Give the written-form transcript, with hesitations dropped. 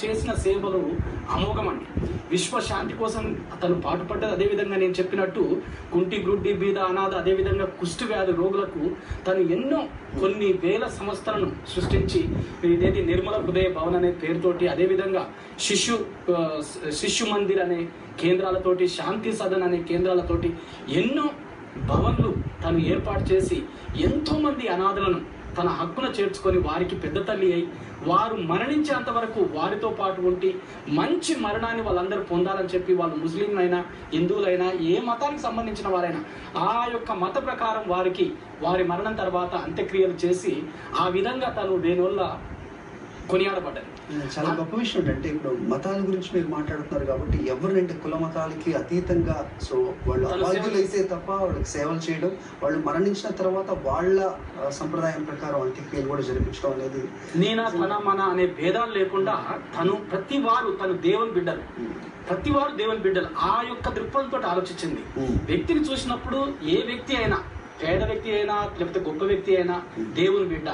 చేసిన సేవలు అమోఘమండి. విశ్వశాంతి కోసం అతను పాటుపడ్డది. అదేవిధంగా నేను చెప్పినట్టు కుంటి, గ్రుడ్డి, బీద, అనాథ, అదేవిధంగా కుష్టి వ్యాధి రోగులకు తను ఎన్నో కొన్ని వేల సంస్థలను సృష్టించి ఇదేది నిర్మల హృదయ భవన్ అనే పేరుతోటి, అదేవిధంగా శిశు మందిర్ అనే కేంద్రాలతోటి, శాంతి సదన్ అనే కేంద్రాలతోటి ఎన్నో భవన్లు తను ఏర్పాటు చేసి ఎంతోమంది అనాథలను తన హక్కున చేర్చుకొని వారికి పెద్ద తల్లి అయి వారు మరణించేంత వరకు వారితో పాటు ఉండి మంచి మరణాన్ని వాళ్ళందరూ పొందాలని చెప్పి, వాళ్ళు ముస్లింలైనా హిందువులైనా ఏ మతానికి సంబంధించిన వారైనా ఆ యొక్క మత ప్రకారం వారి మరణం తర్వాత అంత్యక్రియలు చేసి ఆ విధంగా తను దేనివల్ల కొనియాడబడ్డది. చాలా గొప్ప విషయం ఏంటంటే, ఇప్పుడు మతాల గురించి మీరు మాట్లాడుతున్నారు కాబట్టి ఎవరినంటే కుల మతాలకి అతీతంగా సో వాళ్ళు అబాధ్యులు అయితే తప్ప వాళ్ళకి సేవలు చేయడం, వాళ్ళు మరణించిన తర్వాత వాళ్ళ సంప్రదాయం ప్రకారం అంత్యక్రియలు కూడా జరిపించడం అనేది మన అనే భేదాలు లేకుండా తను దేవుని బిడ్డలు, ప్రతివారు దేవుని బిడ్డలు ఆ యొక్క దృక్పథంతో ఆలోచించింది. వ్యక్తిని చూసినప్పుడు ఏ వ్యక్తి అయినా, పేద వ్యక్తి అయినా లేకపోతే గొప్ప వ్యక్తి అయినా దేవుని బిడ్డ.